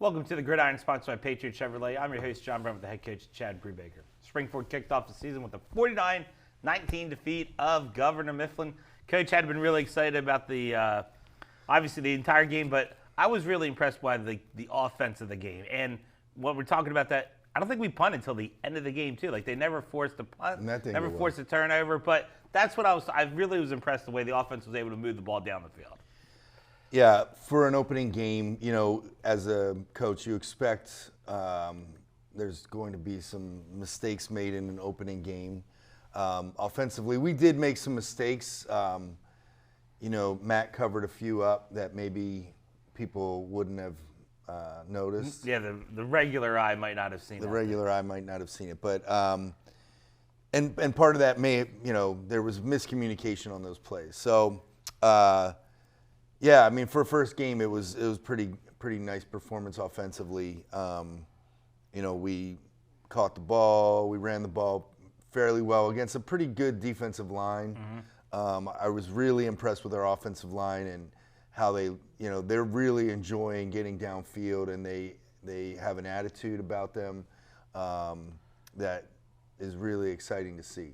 Welcome to the Gridiron, sponsored by Patriot Chevrolet. I'm your host, John Brown, with the head coach, Chad Brubaker. Springford kicked off the season with a 49-19 defeat of Governor Mifflin. Coach had been really excited about the, obviously the entire game, but I was really impressed by the offense of the game. And what we're talking about that, I don't think we punted until the end of the game too. Like they never forced a punt, never forced a turnover. But that's what I really was impressed the way the offense was able to move the ball down the field. Yeah, for an opening game, as a coach, you expect there's going to be some mistakes made in an opening game. Offensively, we did make some mistakes. Matt covered a few up that maybe people wouldn't have noticed. Yeah, the regular eye might not have seen it. The regular eye might not have seen it, but and part of that there was miscommunication on those plays. So. Yeah, I mean, for a first game, it was pretty nice performance offensively. We caught the ball, we ran the ball fairly well against a pretty good defensive line. Mm-hmm. I was really impressed with our offensive line and how they're really enjoying getting downfield, and they have an attitude about them that is really exciting to see.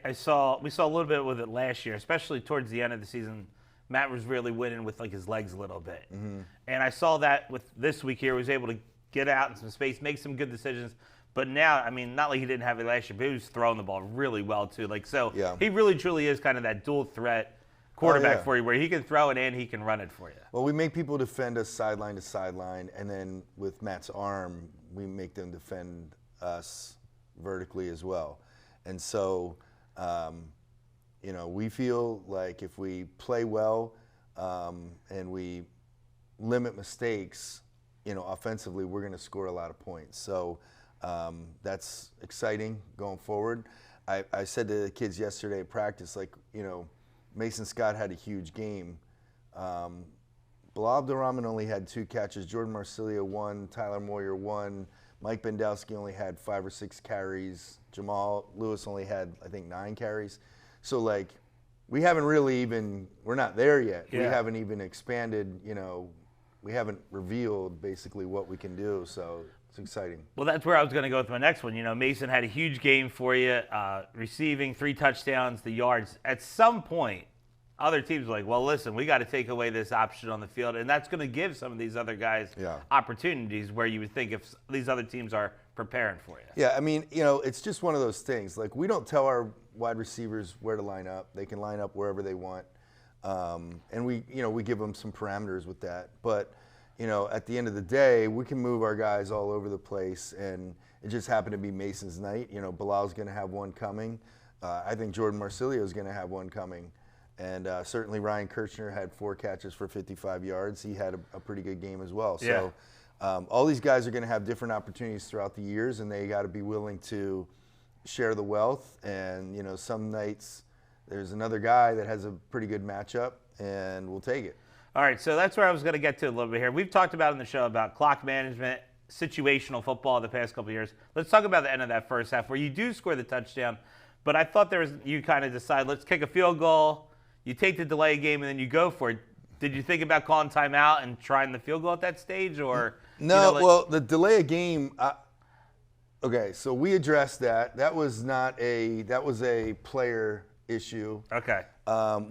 We saw a little bit with it last year, especially towards the end of the season. Matt was really winning with his legs a little bit. Mm-hmm. And I saw that with this week here, he was able to get out in some space, make some good decisions. But now, I mean, not like he didn't have it last year, but he was throwing the ball really well too. He really truly is kind of that dual threat quarterback for you, where he can throw it and he can run it for you. Well, we make people defend us sideline to sideline, and then with Matt's arm, we make them defend us vertically as well. And so, we feel like if we play well and we limit mistakes, offensively, we're going to score a lot of points. So that's exciting going forward. I said to the kids yesterday at practice, Mason Scott had a huge game. Bilal Abdurrahman only had 2 catches. Jordan Marsilio 1. Tyler Moyer 1. Mike Bendowski only had 5 or 6 carries. Jamal Lewis only had, I think, 9 carries. So, we haven't really we're not there yet. Yeah. We haven't even expanded, we haven't revealed basically what we can do. So, it's exciting. Well, that's where I was going to go with my next one. Mason had a huge game for you, receiving 3 touchdowns, the yards. At some point, other teams are like, well, listen, we got to take away this option on the field. And that's going to give some of these other guys opportunities where you would think if these other teams are preparing for you. Yeah, I mean, it's just one of those things. We don't tell our wide receivers where to line up. They can line up wherever they want. And we give them some parameters with that. But, at the end of the day, we can move our guys all over the place. And it just happened to be Mason's night. Bilal's going to have one coming. I think Jordan Marsilio is going to have one coming. And certainly Ryan Kirchner had 4 catches for 55 yards. He had a pretty good game as well. Yeah. So all these guys are going to have different opportunities throughout the years, and they got to be willing to share the wealth. And, some nights there's another guy that has a pretty good matchup, and we'll take it. All right, so that's where I was going to get to a little bit here. We've talked about in the show about clock management, situational football the past couple of years. Let's talk about the end of that first half where you do score the touchdown. But I thought you kind of decide, let's kick a field goal. You take the delay game, and then you go for it. Did you think about calling timeout and trying the field goal at that stage? Or no, well, the delay of game, okay, so we addressed that. That was a player issue. Okay.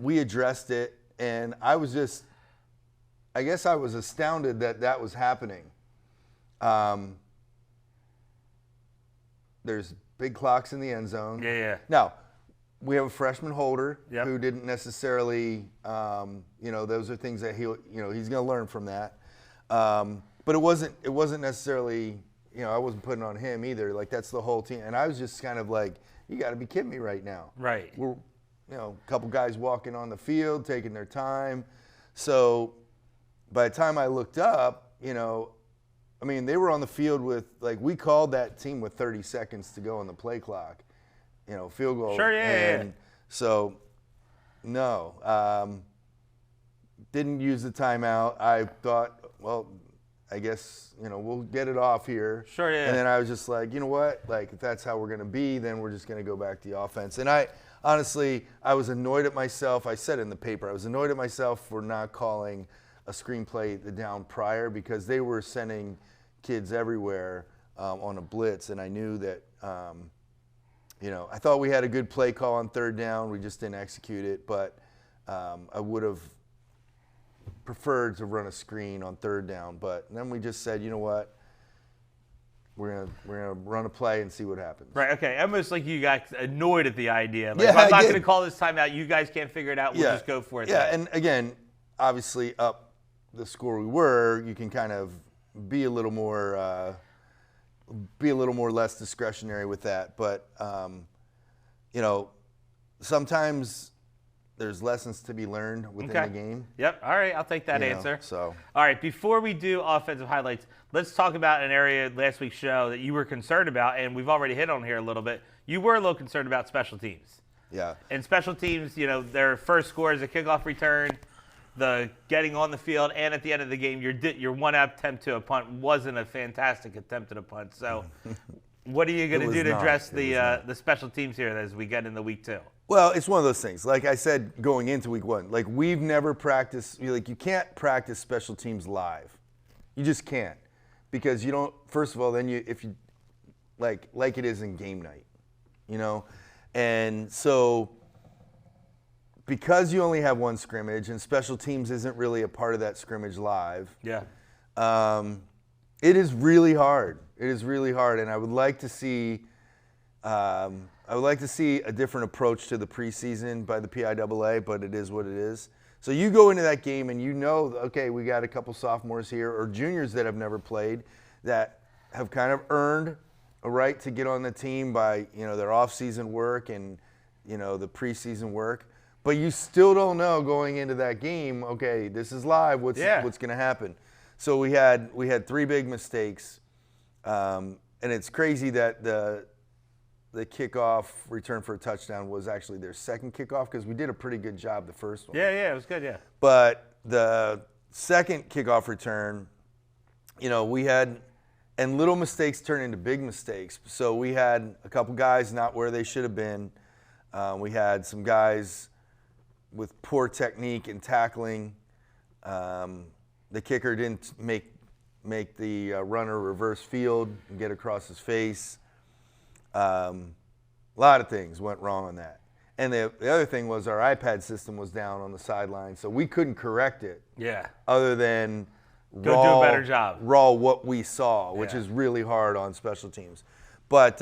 We addressed it, and I guess I was astounded that was happening. There's big clocks in the end zone. Yeah. Now, we have a freshman holder Yep. who didn't necessarily, those are things that he's going to learn from that. But it wasn't necessarily, I wasn't putting it on him either. That's the whole team. And I was just kind of like, you got to be kidding me right now. Right. We're, a couple guys walking on the field, taking their time. So by the time I looked up, they were on the field with, we called that team with 30 seconds to go on the play clock. Field goal. Sure, yeah. So, no. Didn't use the timeout. I thought, well, I guess, we'll get it off here. Sure, yeah. And then I was just like, you know what? If that's how we're going to be, then we're just going to go back to the offense. And honestly, I was annoyed at myself. I said in the paper, I was annoyed at myself for not calling a screenplay the down prior because they were sending kids everywhere on a blitz, and I knew that, I thought we had a good play call on third down. We just didn't execute it, but I would have preferred to run a screen on third down. But then we just said, you know what? We're gonna run a play and see what happens. Right. Okay. Almost like you got annoyed at the idea. Like, Yeah, I'm not I going to did. call this timeout. You guys can't figure it out. We'll just go for it. Yeah, then. and again, obviously, up the score we were, you can kind of be a little more less discretionary with that. But sometimes there's lessons to be learned within the game. Yep. All right. I'll take that answer. So. All right. Before we do offensive highlights, let's talk about an area last week's show that you were concerned about, and we've already hit on here a little bit. You were a little concerned about special teams. Yeah. And special teams, their first score is a kickoff return, the getting on the field, and at the end of the game, your one attempt to a punt wasn't a fantastic attempt at a punt. So, what are you going to do to address the special teams here as we get into week 2? Well, it's one of those things. Like I said, going into week 1, like we've never practiced. You can't practice special teams live. You just can't, because you don't. First of all, then if you like it is in game night, and so because you only have one scrimmage and special teams isn't really a part of that scrimmage live. Yeah. It is really hard. It is really hard, and I would like to see. I would like to see a different approach to the preseason by the PIAA, but it is what it is. So you go into that game and okay, we got a couple sophomores here or juniors that have never played that have kind of earned a right to get on the team by their off-season work and the preseason work. But you still don't know going into that game. Okay, this is live. What's going to happen? So we had 3 big mistakes, and it's crazy that the kickoff return for a touchdown was actually their second kickoff because we did a pretty good job the first one. Yeah, it was good, yeah. But the second kickoff return, we had, and little mistakes turn into big mistakes. So we had a couple guys not where they should have been. We had some guys with poor technique and tackling. The kicker didn't make the runner reverse field and get across his face. A lot of things went wrong on that. And the other thing was our iPad system was down on the sideline, so we couldn't correct it. Yeah. Other than do a better job. Raw what we saw, which is really hard on special teams. But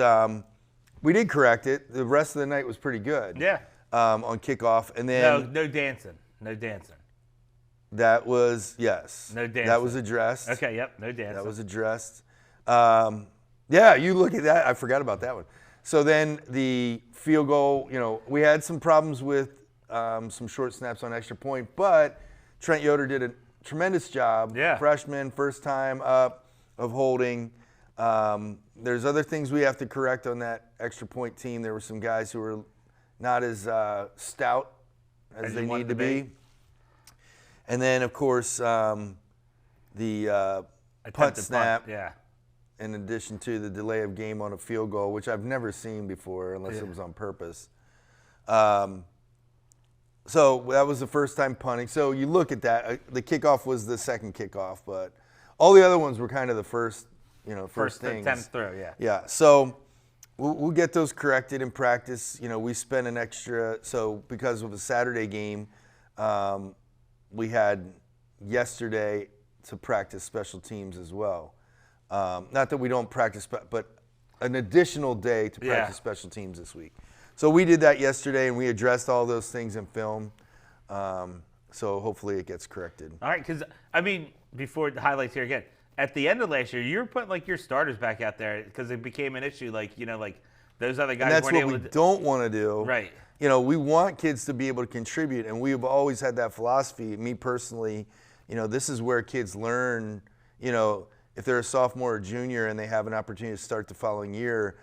we did correct it. The rest of the night was pretty good. Yeah. On kickoff. And then no dancing. No dancing. That was, yes. No dancing. That was addressed. Okay, yep, no dancing. That was addressed. Yeah, you look at that. I forgot about that one. So then the field goal, we had some problems with some short snaps on extra point, but Trent Yoder did a tremendous job. Yeah. Freshman, first time up of holding. There's other things we have to correct on that extra point team. There were some guys who were not as stout as they need to be. And then, of course, the punt snap. Yeah. In addition to the delay of game on a field goal, which I've never seen before unless it was on purpose. So that was the first time punting. So you look at that. The kickoff was the second kickoff, but all the other ones were kind of the first things. Attempt through, yeah. Yeah. So we'll get those corrected in practice. We spent an extra. So because of a Saturday game, we had yesterday to practice special teams as well. Not that we don't practice, but an additional day to practice special teams this week. So we did that yesterday, and we addressed all those things in film. So hopefully it gets corrected. All right, because, before the highlights here again, at the end of last year, you were putting, your starters back out there because it became an issue, those other guys weren't able to. And that's what we don't want to do. Right. We want kids to be able to contribute, and we've always had that philosophy. Me personally, this is where kids learn, if they're a sophomore or junior and they have an opportunity to start the following year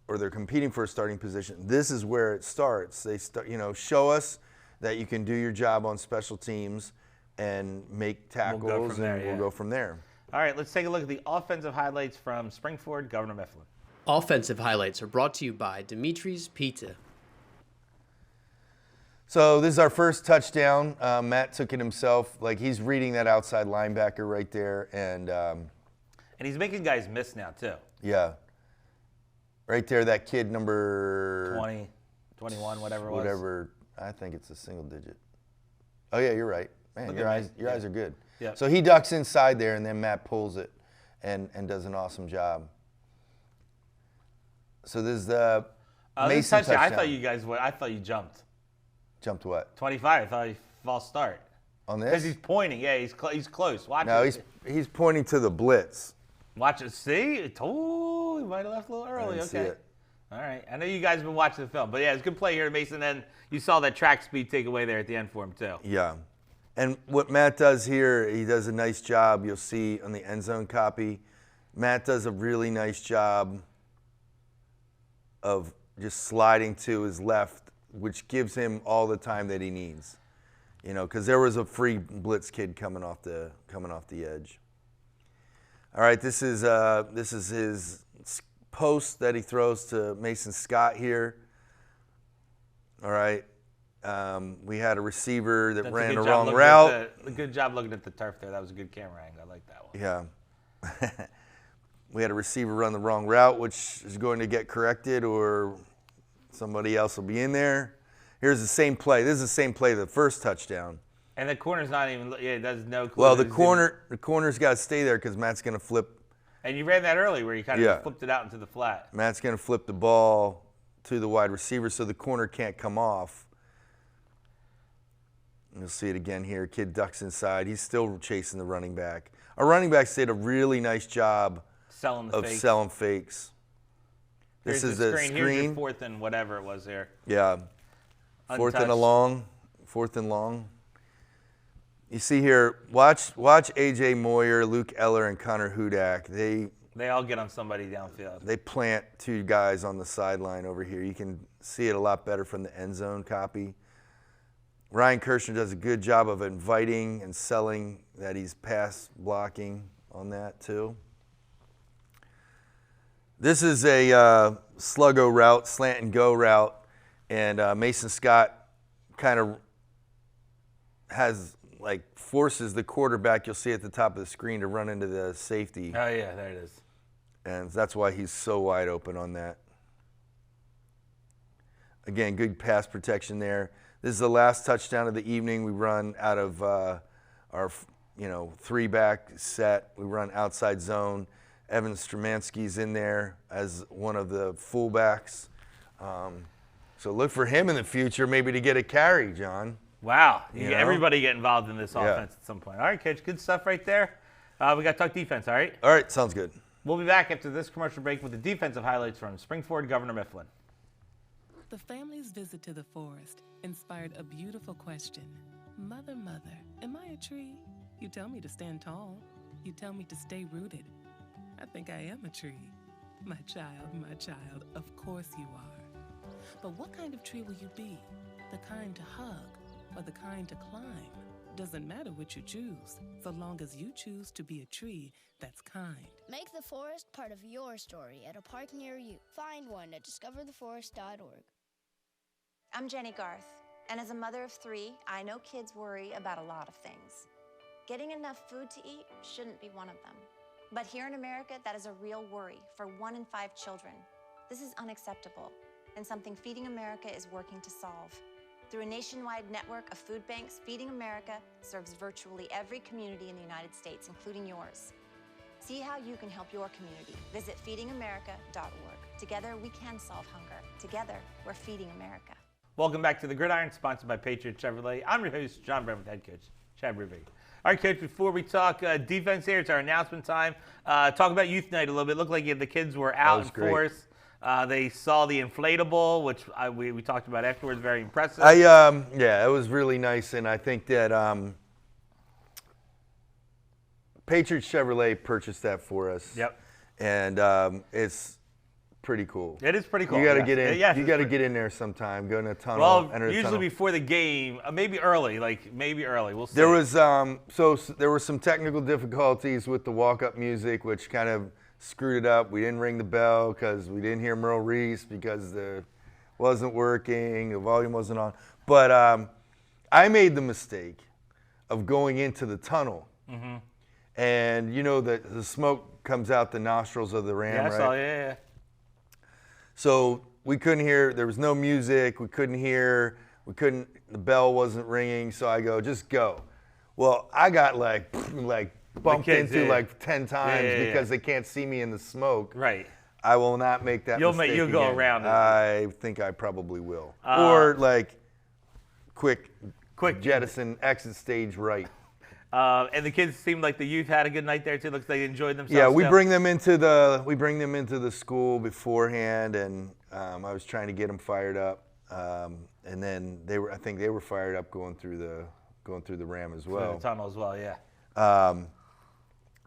or they're competing for a starting position, this is where it starts. They start, show us that you can do your job on special teams and make tackles, we'll go from there. All right, let's take a look at the offensive highlights from Springford, Governor Mifflin. Offensive highlights are brought to you by Dimitri's Pizza. So this is our first touchdown. Matt took it himself. Like, he's reading that outside linebacker right there. And he's making guys miss now, too. Yeah. Right there, that kid number 20, 21, whatever it was. Whatever. I think it's a single digit. Oh, yeah, you're right. Man, your eyes are good. Yeah. So he ducks inside there, and then Matt pulls it and does an awesome job. So this is the Mason touchdown. I thought you jumped. Jumped what? 25. I thought he false start. On this? Because he's pointing. Yeah, he's close. Watch No, it. he's pointing to the blitz. Watch it. See? He might have left a little early. See it. All right. I know you guys have been watching the film. But, yeah, it's a good play here, Mason. And you saw that track speed take away there at the end for him, too. Yeah. And what Matt does here, he does a nice job. You'll see on the end zone copy. Matt does a really nice job of just sliding to his left, which gives him all the time that he needs. You know, because there was a free blitz kid coming off the edge. All right, this is his post that he throws to Mason Scott here. All right, we had a receiver that ran the wrong route. Good job looking at the turf there. That was a good camera angle. I like that one. Yeah. We had a receiver run the wrong route, which is going to get corrected, or somebody else will be in there. Here's the same play. This is the same play, the first touchdown. And the corner's not even. Yeah, it does no clue. Well, the corner's got to stay there because Matt's going to flip. And you ran that early where you kind of flipped it out into the flat. Matt's going to flip the ball to the wide receiver so the corner can't come off. You'll see it again here. Kid ducks inside. He's still chasing the running back. Our running backs did a really nice job selling fakes. This is the screen. Here's your fourth and whatever it was there. Yeah. Fourth and long. You see here, watch A.J. Moyer, Luke Eller, and Connor Hudak. They all get on somebody downfield. They plant two guys on the sideline over here. You can see it a lot better from the end zone copy. Ryan Kirshner does a good job of inviting and selling that he's pass blocking on that too. This is a sluggo route, slant and go route, and Mason Scott kind of forces the quarterback, you'll see at the top of the screen, to run into the safety. Oh, yeah, there it is. And that's why he's so wide open on that. Again, good pass protection there. This is the last touchdown of the evening. We run out of our three-back set. We run outside zone. Evan Stramansky's in there as one of the fullbacks. So look for him in the future maybe to get a carry, John. Wow. Everybody get involved in this offense at some point. All right, Coach, good stuff right there. We got to talk defense, all right? All right, sounds good. We'll be back after this commercial break with the defensive highlights from Springford Governor Mifflin. The family's visit to the forest inspired a beautiful question. Mother, mother, am I a tree? You tell me to stand tall. You tell me to stay rooted. I think I am a tree. My child, of course you are. But what kind of tree will you be? The kind to hug or the kind to climb? Doesn't matter which you choose, so long as you choose to be a tree that's kind. Make the forest part of your story at a park near you. Find one at discovertheforest.org. I'm Jenny Garth, and as a mother of 3, I know kids worry about a lot of things. Getting enough food to eat shouldn't be one of them. But here in America, that is a real worry for 1 in 5 children. This is unacceptable, and something Feeding America is working to solve. Through a nationwide network of food banks, Feeding America serves virtually every community in the United States, including yours. See how you can help your community. Visit feedingamerica.org. Together, we can solve hunger. Together, we're Feeding America. Welcome back to the Gridiron, sponsored by Patriot Chevrolet. I'm your host, John Brown, with head coach Chad Brubaker. All right, Coach, before we talk defense here, it's our announcement time. Talk about youth night a little bit. Looked like the kids were out in force. They saw the inflatable, which we talked about afterwards. Very impressive. It was really nice, and I think that Patriot Chevrolet purchased that for us. Yep. And it's pretty cool. It is pretty cool. You got to get in. You got to get in there sometime. Go in a tunnel. Well, usually before the game, maybe early. We'll see. There was there were some technical difficulties with the walk-up music, which kind of screwed it up. We didn't ring the bell because we didn't hear Merle Reese because the wasn't working. The volume wasn't on. But I made the mistake of going into the tunnel. And you know that the smoke comes out the nostrils of the ram, Yeah, I right? saw, yeah. So we couldn't hear, there was no music, we couldn't hear, the bell wasn't ringing, so I go, just go. Well, I got like bumped kids, into yeah. like 10 times Yeah. because they can't see me in the smoke. Right. I will not make that mistake You'll go again. around it. I think I probably will. Or like quick jettison, exit stage right. And the kids seemed like the youth had a good night there too. Looks like they enjoyed themselves. Yeah, we still. bring them into the school beforehand, and I was trying to get them fired up, and then I think they were fired up going through the ram as well. Through the tunnel as well, yeah.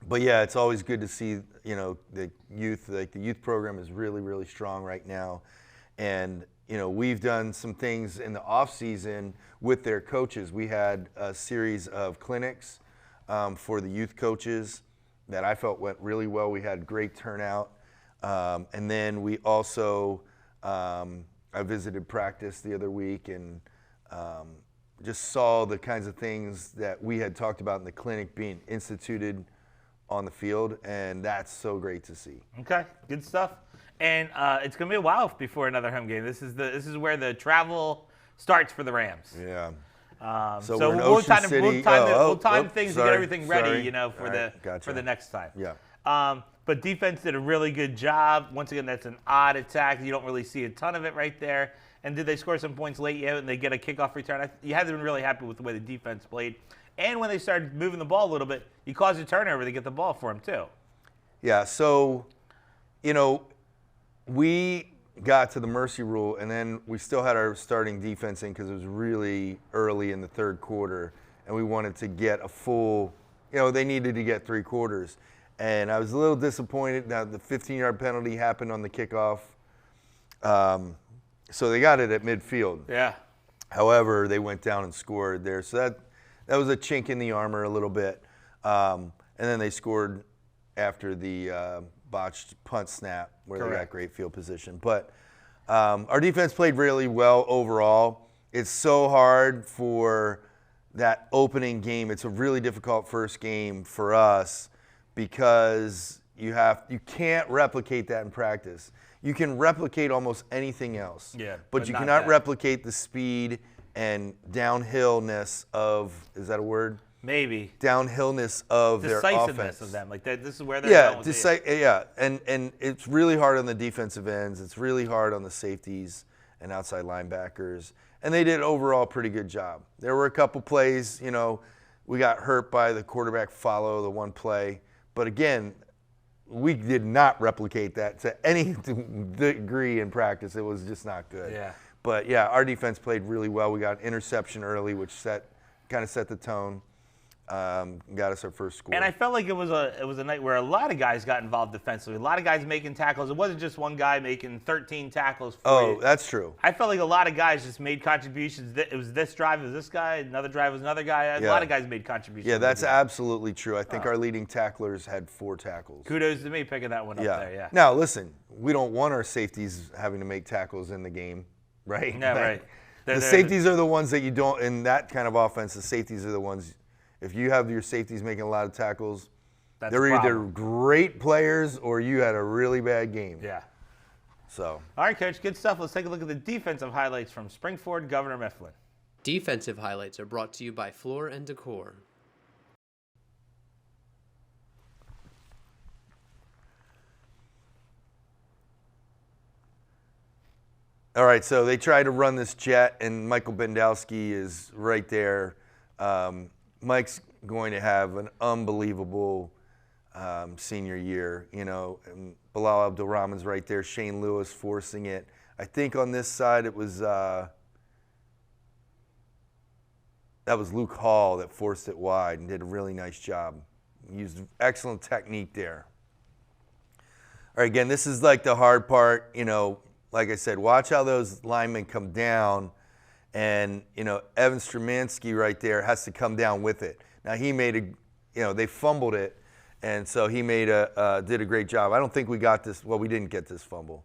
But yeah, it's always good to see the youth. Like the youth program is really, really strong right now, and we've done some things in the off season with their coaches. We had a series of clinics for the youth coaches that I felt went really well. We had great turnout. And then we also, I visited practice the other week and just saw the kinds of things that we had talked about in the clinic being instituted on the field, and that's so great to see. Okay, good stuff. And it's going to be a while before another home game. This is where the travel starts for the Rams. Yeah. So we're in we'll Ocean City. we'll time things to get sorry, everything ready, sorry. for All the right, gotcha. for the next time. Yeah. But defense did a really good job. Once again, that's an odd attack. You don't really see a ton of it right there. And did they score some points late yet? And they get a kickoff return. You had to been really happy with the way the defense played. And when they started moving the ball a little bit, you caused a turnover to get the ball for them too. Yeah. So, we got to the mercy rule, and then we still had our starting defense in because it was really early in the third quarter, and we wanted to get a full, they needed to get 3 quarters. And I was a little disappointed. Now, the 15-yard penalty happened on the kickoff, so they got it at midfield. Yeah. However, they went down and scored there, so that was a chink in the armor a little bit. And then they scored after the botched punt snap where they got great field position. But our defense played really well overall. It's so hard for that opening game. It's a really difficult first game for us because you can't replicate that in practice. You can replicate almost anything else. Yeah, but you cannot replicate the speed and downhillness of, is that a word? Maybe. Downhillness of their offense. Decisiveness of them. Like that, this is where they're going with it. Yeah, and it's really hard on the defensive ends. It's really hard on the safeties and outside linebackers. And they did overall a pretty good job. There were a couple plays, we got hurt by the quarterback follow, the one play. But again, we did not replicate that to any degree in practice. It was just not good. Yeah. But yeah, our defense played really well. We got an interception early, which kind of set the tone. Got us our first score. And I felt like it was a night where a lot of guys got involved defensively. A lot of guys making tackles. It wasn't just one guy making 13 tackles for you. That's true. I felt like a lot of guys just made contributions. It was this drive, it was this guy. Another drive was another guy. A lot of guys made contributions. Yeah, that's absolutely true. I think our leading tacklers had 4 tackles. Kudos to me picking that one up there, yeah. Now, listen, we don't want our safeties having to make tackles in the game, right? No, right. The safeties are the ones that you don't, in that kind of offense, the safeties are the ones, if you have your safeties making a lot of tackles, they're either great players or you had a really bad game. Yeah. So. All right, Coach, good stuff. Let's take a look at the defensive highlights from Springford Governor Mifflin. Defensive highlights are brought to you by Floor and Decor. All right, so they tried to run this jet, and Michael Bendowski is right there. Mike's going to have an unbelievable senior year, and Bilal Abdulrahman's right there, Shane Lewis forcing it. I think on this side it was that was Luke Hall that forced it wide and did a really nice job. Used excellent technique there. All right, again, this is like the hard part, like I said, watch how those linemen come down. And, Evan Stramansky right there has to come down with it. Now, he made they fumbled it, and so he did a great job. I don't think we got this. Well, we didn't get this fumble.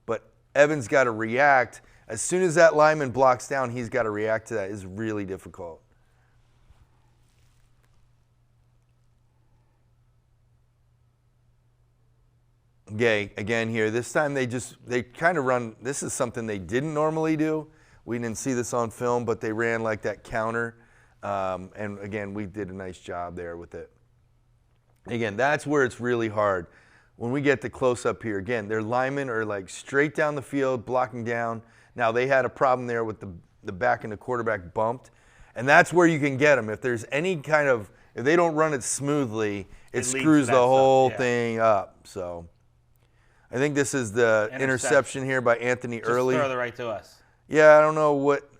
But Evan's got to react. As soon as that lineman blocks down, he's got to react to that. It's really difficult. Okay, again here, this time they kind of run, this is something they didn't normally do. We didn't see this on film, but they ran like that counter. And again, we did a nice job there with it. Again, that's where it's really hard. When we get the close up here, again, their linemen are like straight down the field, blocking down. Now they had a problem there with the back and the quarterback bumped. And that's where you can get them. If there's any kind of, if they don't run it smoothly, it screws the whole thing up. So I think this is the interception here by Anthony Early. Just throw it right to us. Yeah, I don't know what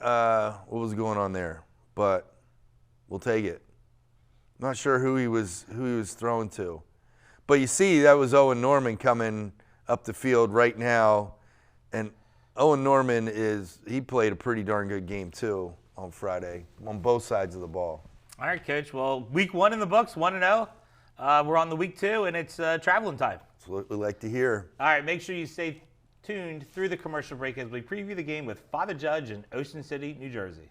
was going on there, but we'll take it. I'm not sure who he was throwing to. But you see, that was Owen Norman coming up the field right now. And Owen Norman he played a pretty darn good game too on Friday on both sides of the ball. All right, Coach. Well, week 1 in the books, 1-0. We're on the week 2, and it's traveling time. That's what we like to hear. All right, make sure you stay tuned through the commercial break as we preview the game with Father Judge in Ocean City, New Jersey.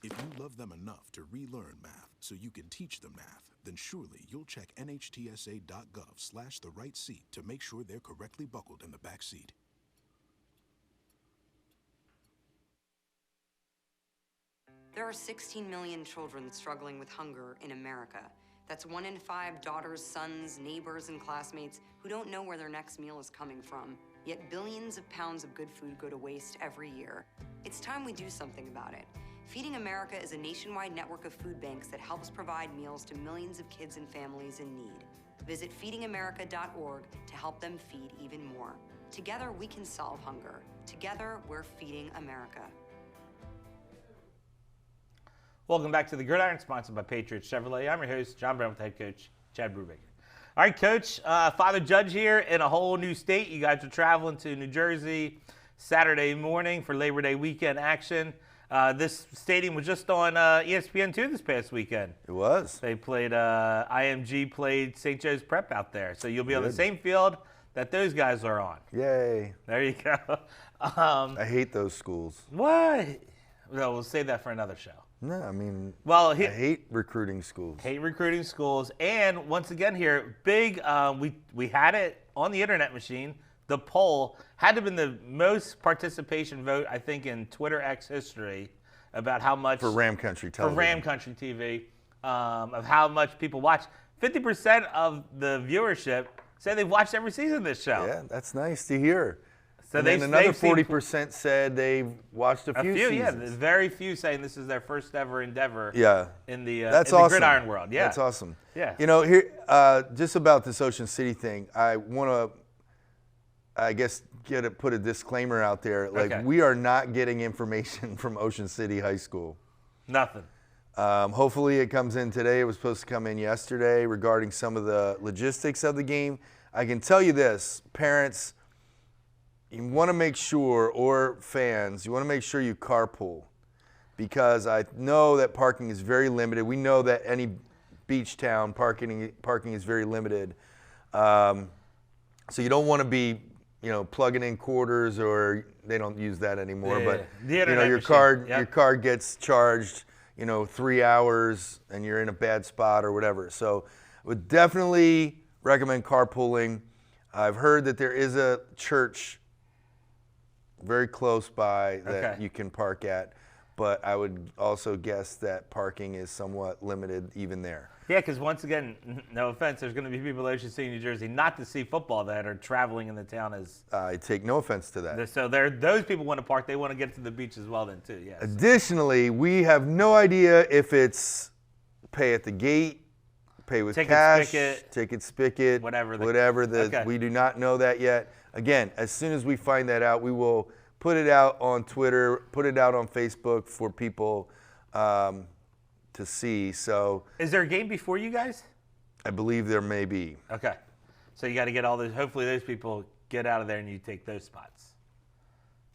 If you love them enough to relearn math so you can teach them math, then surely you'll check nhtsa.gov/the-right-seat to make sure they're correctly buckled in the back seat. There are 16 million children struggling with hunger in America. That's 1 in 5 daughters, sons, neighbors, and classmates who don't know where their next meal is coming from. Yet billions of pounds of good food go to waste every year. It's time we do something about it. Feeding America is a nationwide network of food banks that helps provide meals to millions of kids and families in need. Visit feedingamerica.org to help them feed even more. Together, we can solve hunger. Together, we're feeding America. Welcome back to the Gridiron, sponsored by Patriot Chevrolet. I'm your host, John Brown, with the head coach, Chad Brubaker. All right, Coach, Father Judge here in a whole new state. You guys are traveling to New Jersey Saturday morning for Labor Day weekend action. This stadium was just on ESPN2 this past weekend. It was. They played, IMG played St. Joe's Prep out there. So you'll be on the same field that those guys are on. Yay. There you go. I hate those schools. What? Well, we'll save that for another show. No, I mean, well, I hate recruiting schools. Hate recruiting schools. And once again here, big, we had it on the internet machine. The poll had to have been the most participation vote, I think, in Twitter X history about how much. For Ram Country Television. For Ram Country TV, of how much people watch. 50% of the viewership say they've watched every season of this show. Yeah, that's nice to hear. So and then another 40% said they've watched a few seasons. Yeah, there's very few saying this is their first ever endeavor. Yeah, in the that's in the awesome. gridiron world. Yeah, that's awesome. Yeah, you know, here just about this Ocean City thing, I want to, I guess, put a disclaimer out there. Like, we are not getting information from Ocean City High School. Nothing. Hopefully, it comes in today. It was supposed to come in yesterday regarding some of the logistics of the game. I can tell you this, parents. You want to make sure, or fans, you want to make sure you carpool, because I know that parking is very limited. We know that any beach town parking is very limited. So you don't want to be, plugging in quarters, or they don't use that anymore. Yeah, but your car gets charged, 3 hours, and you're in a bad spot or whatever. So I would definitely recommend carpooling. I've heard that there is a church very close by that you can park at, but I would also guess that parking is somewhat limited even there. Yeah, because once again, no offense, there's going to be people in Ocean City, New Jersey, not to see football that are traveling in the town as. I take no offense to that. So those people want to park. They want to get to the beach as well then too. Yes. Additionally, we have no idea if it's pay at the gate, pay with cash, ticket spigot, whatever. We do not know that yet. Again, as soon as we find that out, we will put it out on Twitter, put it out on Facebook for people to see. So, is there a game before you guys? I believe there may be. Okay. So you got to get all those. Hopefully, those people get out of there and you take those spots.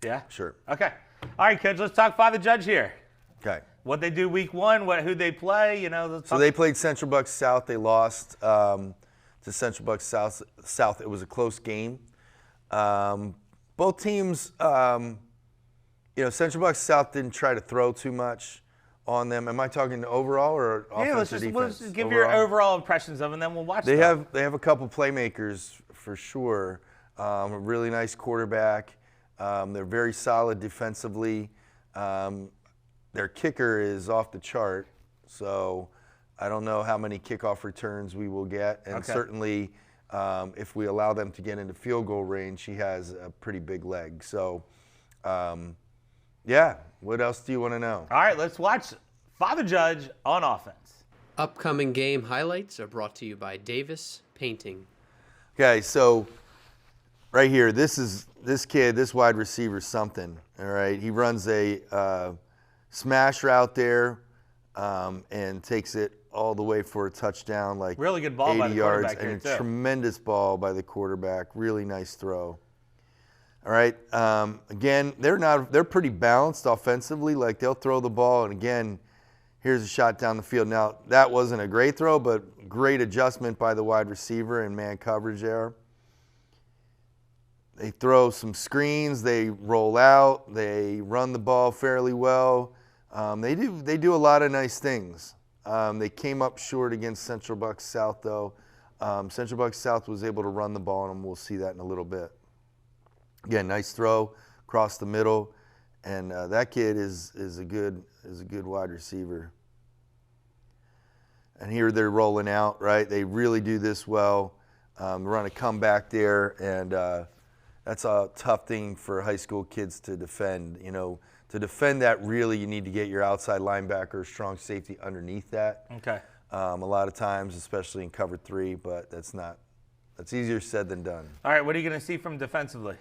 Yeah. Sure. Okay. All right, Coach. Let's talk Father Judge here. Okay. What they do week one, who they play, let's So talk. they played Central Bucks South. They lost to Central Bucks South. It was a close game. Both teams, Central Bucks South didn't try to throw too much on them. Am I talking overall or offense or defense? Let's just give your overall impressions of them, and then we'll watch They them. have a couple playmakers for sure. A really nice quarterback. They're very solid defensively. Their kicker is off the chart, so I don't know how many kickoff returns we will get. And certainly, if we allow them to get into field goal range, he has a pretty big leg. So, what else do you want to know? All right, let's watch Father Judge on offense. Upcoming game highlights are brought to you by Davis Painting. Okay, so right here, this kid, this wide receiver, something. All right, he runs a smash route there and takes it all the way for a touchdown, like really good ball 80 by the yards, quarterback and here, a too. tremendous ball by the quarterback. Really nice throw. All right, again, they're pretty balanced offensively. Like they'll throw the ball, and again, here's a shot down the field. Now that wasn't a great throw, but great adjustment by the wide receiver and man coverage there. They throw some screens, they roll out, they run the ball fairly well. They do a lot of nice things. They came up short against Central Bucks South, though. Central Bucks South was able to run the ball, and we'll see that in a little bit. Again, nice throw across the middle, and that kid is a good wide receiver. And here they're rolling out, right? They really do this well. Run a comeback there, and that's a tough thing for high school kids to defend. To defend that, really, you need to get your outside linebacker or strong safety underneath that. Okay. A lot of times, especially in cover 3, but that's easier said than done. All right, what are you going to see from defensively?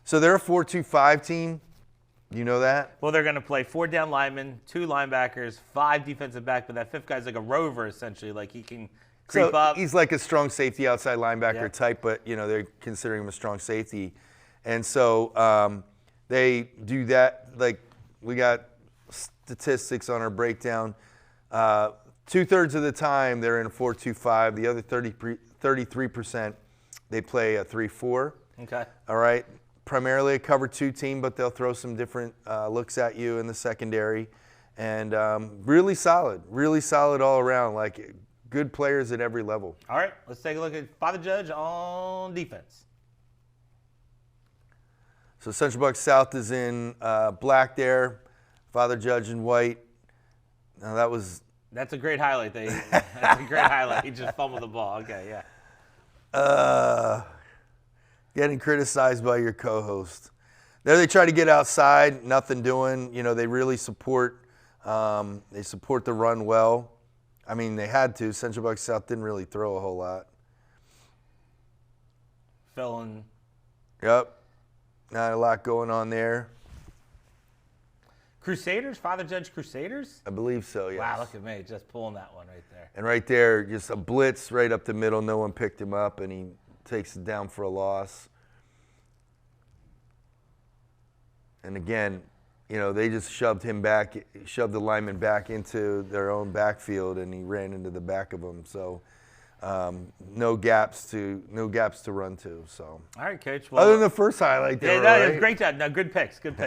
So they're a 4-2-5 team. You know that? Well, they're going to play 4 down linemen, 2 linebackers, 5 defensive back, but that 5th guy's like a rover, essentially. Like he can creep up. He's like a strong safety outside linebacker type, but they're considering him a strong safety. And so they do that. Like we got statistics on our breakdown. 2/3 of the time they're in a 4-2-5. The other 33% they play a 3-4. Okay. All right. Primarily a cover 2 team, but they'll throw some different looks at you in the secondary. And really solid all around. Like good players at every level. All right, let's take a look at Father Judge on defense. So Central Bucks South is in black there. Father Judge in white. Now That's a great highlight. That's a great highlight. He just fumbled the ball. Okay, yeah. Getting criticized by your co-host. There they try to get outside, nothing doing. They really support the run well. I mean, they had to. Central Bucks South didn't really throw a whole lot. Filling. Yep. Not a lot going on there. Crusaders? Father Judge Crusaders? I believe so, yes. Wow, look at me, just pulling that one right there. And right there, just a blitz right up the middle. No one picked him up, and he takes it down for a loss. And again, they just shoved the lineman back into their own backfield, and he ran into the back of them. So no gaps to run to. So. All right, Coach. Well, other than the first highlight there, right? Great job. No, good picks. Good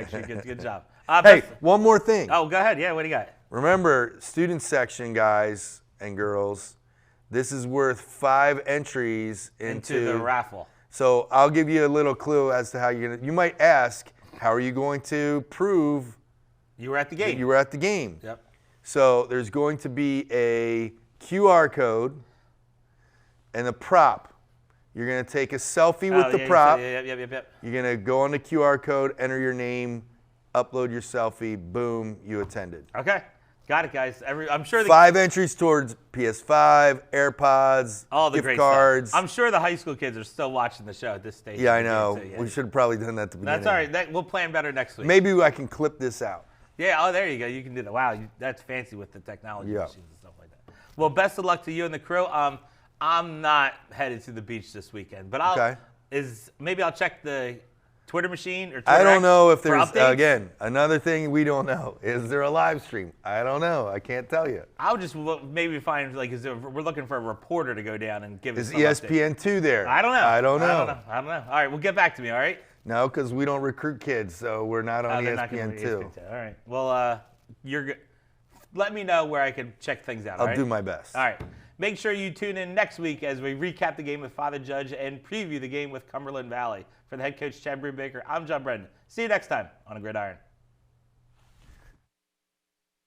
job. Hey, one more thing. Oh, go ahead. Yeah, what do you got? Remember, student section, guys and girls, this is worth 5 entries into the raffle. So I'll give you a little clue as to how you're going to. You might ask, how are you going to prove you were at the game? That you were at the game. Yep. So there's going to be a QR code and a prop. You're going to take a selfie with the prop. Yep. You're going to go on the QR code, enter your name, upload your selfie, boom, you attended. Okay. Got it, guys. I'm sure 5 entries towards PS5, AirPods, all the gift great cards. Stuff. I'm sure the high school kids are still watching the show at this stage. Yeah, I know. We should have probably done that at the beginning. That's all right. We'll plan better next week. Maybe I can clip this out. Yeah. Oh, there you go. You can do that. Wow, that's fancy with the technology Yeah. machines and stuff like that. Well, best of luck to you and the crew. I'm not headed to the beach this weekend, but maybe I'll check the Twitter machine or Twitter I don't know if for there's, updates. again, another thing we don't know. Is there a live stream? I don't know. I can't tell you. I'll just maybe find, like, we're looking for a reporter to go down and give us Is some updates. ESPN2 there? I don't know. I don't know. I don't know. All right, well, get back to me, all right? No, because we don't recruit kids, so we're not on They're not gonna be ESPN2. ESPN2. All right. Well, you're good. Let me know where I can check things out. I'll all right? do my best. All right. Make sure you tune in next week as we recap the game with Father Judge and preview the game with Cumberland Valley. For the head coach, Chad Brubaker, I'm John Brendan. See you next time on A Gridiron.